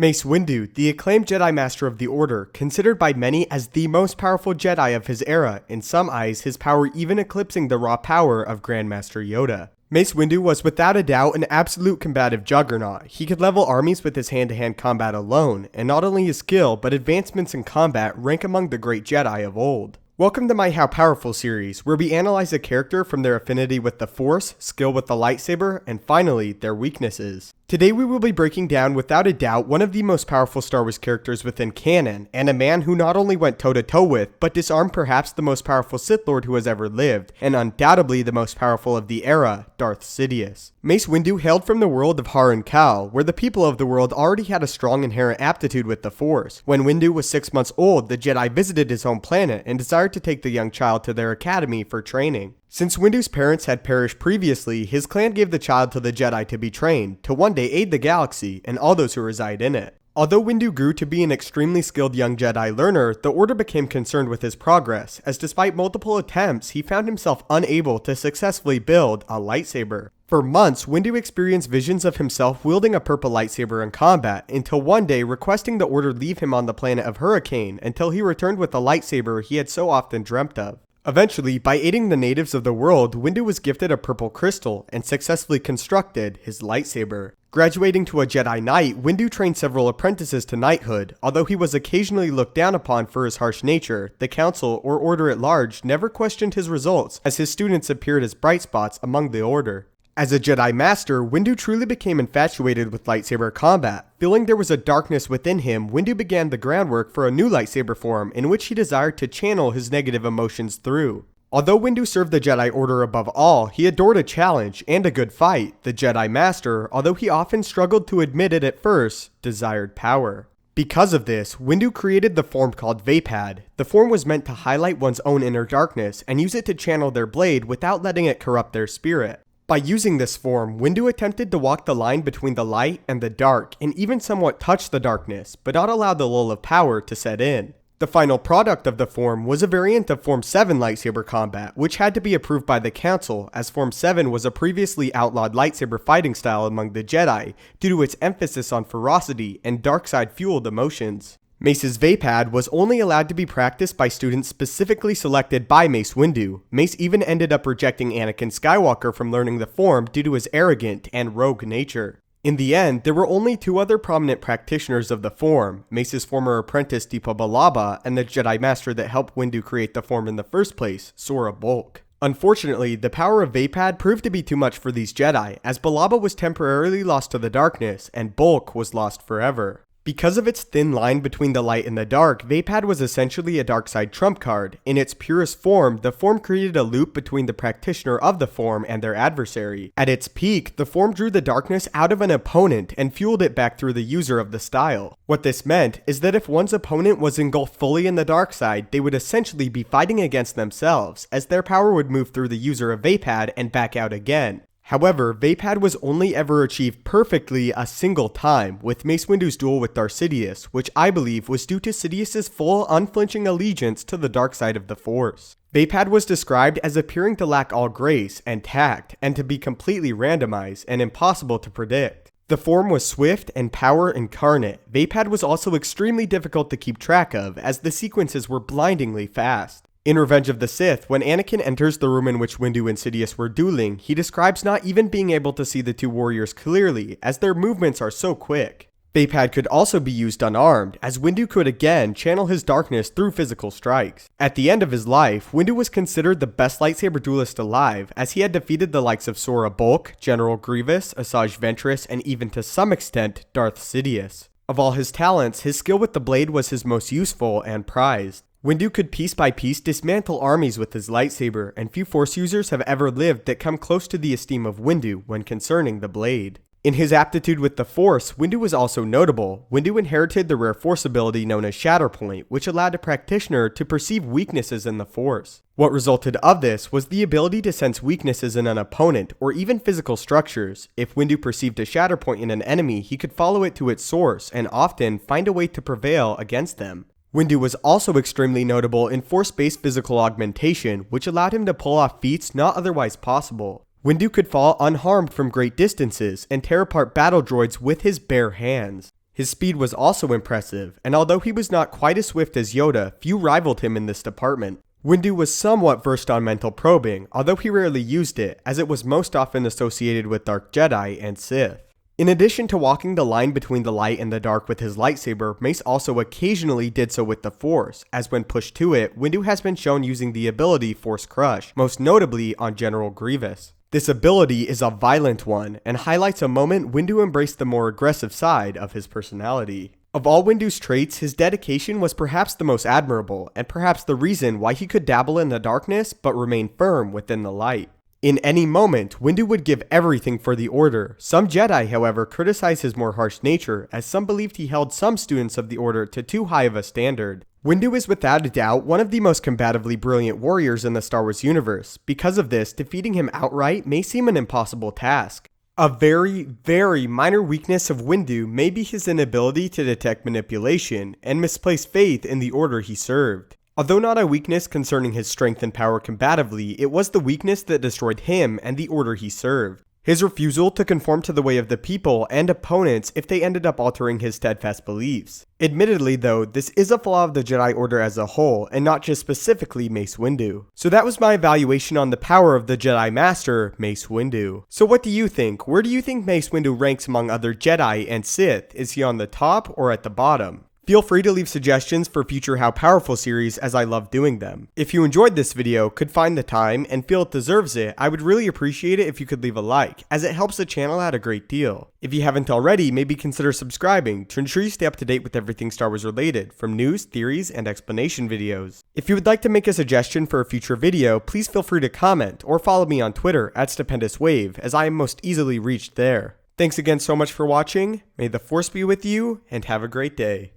Mace Windu, the acclaimed Jedi Master of the Order, considered by many as the most powerful Jedi of his era, in some eyes his power even eclipsing the raw power of Grandmaster Yoda. Mace Windu was without a doubt an absolute combative juggernaut. He could level armies with his hand-to-hand combat alone, and not only his skill, but advancements in combat rank among the great Jedi of old. Welcome to my How Powerful series, where we analyze a character from their affinity with the Force, skill with the lightsaber, and finally, their weaknesses. Today we will be breaking down without a doubt one of the most powerful Star Wars characters within canon, and a man who not only went toe-to-toe with, but disarmed perhaps the most powerful Sith Lord who has ever lived, and undoubtedly the most powerful of the era, Darth Sidious. Mace Windu hailed from the world of Harren Kal, where the people of the world already had a strong inherent aptitude with the Force. When Windu was 6 months old, the Jedi visited his home planet and desired to take the young child to their academy for training. Since Windu's parents had perished previously, his clan gave the child to the Jedi to be trained, to one day aid the galaxy and all those who reside in it. Although Windu grew to be an extremely skilled young Jedi learner, the Order became concerned with his progress, as despite multiple attempts, he found himself unable to successfully build a lightsaber. For months, Windu experienced visions of himself wielding a purple lightsaber in combat, until one day requesting the Order leave him on the planet of Hurricane until he returned with the lightsaber he had so often dreamt of. Eventually, by aiding the natives of the world, Windu was gifted a purple crystal and successfully constructed his lightsaber. Graduating to a Jedi Knight, Windu trained several apprentices to knighthood. Although he was occasionally looked down upon for his harsh nature, the Council or Order at large never questioned his results, as his students appeared as bright spots among the Order. As a Jedi Master, Windu truly became infatuated with lightsaber combat. Feeling there was a darkness within him, Windu began the groundwork for a new lightsaber form in which he desired to channel his negative emotions through. Although Windu served the Jedi Order above all, he adored a challenge and a good fight. The Jedi Master, although he often struggled to admit it at first, desired power. Because of this, Windu created the form called Vaapad. The form was meant to highlight one's own inner darkness and use it to channel their blade without letting it corrupt their spirit. By using this form, Windu attempted to walk the line between the light and the dark, and even somewhat touch the darkness, but not allow the lull of power to set in. The final product of the form was a variant of Form 7 lightsaber combat, which had to be approved by the Council, as Form 7 was a previously outlawed lightsaber fighting style among the Jedi, due to its emphasis on ferocity and dark side-fueled emotions. Mace's Vaapad was only allowed to be practiced by students specifically selected by Mace Windu. Mace even ended up rejecting Anakin Skywalker from learning the form due to his arrogant and rogue nature. In the end, there were only two other prominent practitioners of the form, Mace's former apprentice Depa Billaba and the Jedi Master that helped Windu create the form in the first place, Sora Bulk. Unfortunately, the power of Vaapad proved to be too much for these Jedi, as Billaba was temporarily lost to the darkness and Bulk was lost forever. Because of its thin line between the light and the dark, Vaapad was essentially a dark side trump card. In its purest form, the form created a loop between the practitioner of the form and their adversary. At its peak, the form drew the darkness out of an opponent and fueled it back through the user of the style. What this meant is that if one's opponent was engulfed fully in the dark side, they would essentially be fighting against themselves, as their power would move through the user of Vaapad and back out again. However, Vaapad was only ever achieved perfectly a single time, with Mace Windu's duel with Darth Sidious, which I believe was due to Sidious's full, unflinching allegiance to the dark side of the Force. Vaapad was described as appearing to lack all grace and tact, and to be completely randomized and impossible to predict. The form was swift and power incarnate. Vaapad was also extremely difficult to keep track of, as the sequences were blindingly fast. In Revenge of the Sith, when Anakin enters the room in which Windu and Sidious were dueling, he describes not even being able to see the two warriors clearly, as their movements are so quick. Vaapad could also be used unarmed, as Windu could again channel his darkness through physical strikes. At the end of his life, Windu was considered the best lightsaber duelist alive, as he had defeated the likes of Sora Bulk, General Grievous, Asajj Ventress, and even to some extent, Darth Sidious. Of all his talents, his skill with the blade was his most useful and prized. Windu could piece by piece dismantle armies with his lightsaber, and few Force users have ever lived that come close to the esteem of Windu when concerning the blade. In his aptitude with the Force, Windu was also notable. Windu inherited the rare Force ability known as Shatterpoint, which allowed a practitioner to perceive weaknesses in the Force. What resulted of this was the ability to sense weaknesses in an opponent, or even physical structures. If Windu perceived a Shatterpoint in an enemy, he could follow it to its source, and often find a way to prevail against them. Windu was also extremely notable in Force-based physical augmentation, which allowed him to pull off feats not otherwise possible. Windu could fall unharmed from great distances and tear apart battle droids with his bare hands. His speed was also impressive, and although he was not quite as swift as Yoda, few rivaled him in this department. Windu was somewhat versed on mental probing, although he rarely used it, as it was most often associated with Dark Jedi and Sith. In addition to walking the line between the light and the dark with his lightsaber, Mace also occasionally did so with the Force, as when pushed to it, Windu has been shown using the ability Force Crush, most notably on General Grievous. This ability is a violent one, and highlights a moment Windu embraced the more aggressive side of his personality. Of all Windu's traits, his dedication was perhaps the most admirable, and perhaps the reason why he could dabble in the darkness but remain firm within the light. In any moment, Windu would give everything for the Order. Some Jedi, however, criticized his more harsh nature, as some believed he held some students of the Order to too high of a standard. Windu is without a doubt one of the most combatively brilliant warriors in the Star Wars universe. Because of this, defeating him outright may seem an impossible task. A very, very minor weakness of Windu may be his inability to detect manipulation and misplaced faith in the Order he served. Although not a weakness concerning his strength and power combatively, it was the weakness that destroyed him and the Order he served. His refusal to conform to the way of the people and opponents if they ended up altering his steadfast beliefs. Admittedly though, this is a flaw of the Jedi Order as a whole, and not just specifically Mace Windu. So that was my evaluation on the power of the Jedi Master, Mace Windu. So what do you think? Where do you think Mace Windu ranks among other Jedi and Sith? Is he on the top or at the bottom? Feel free to leave suggestions for future How Powerful series, as I love doing them. If you enjoyed this video, could find the time, and feel it deserves it, I would really appreciate it if you could leave a like, as it helps the channel out a great deal. If you haven't already, maybe consider subscribing to ensure you stay up to date with everything Star Wars related, from news, theories, and explanation videos. If you would like to make a suggestion for a future video, please feel free to comment, or follow me on Twitter at StupendousWave, as I am most easily reached there. Thanks again so much for watching, may the Force be with you, and have a great day.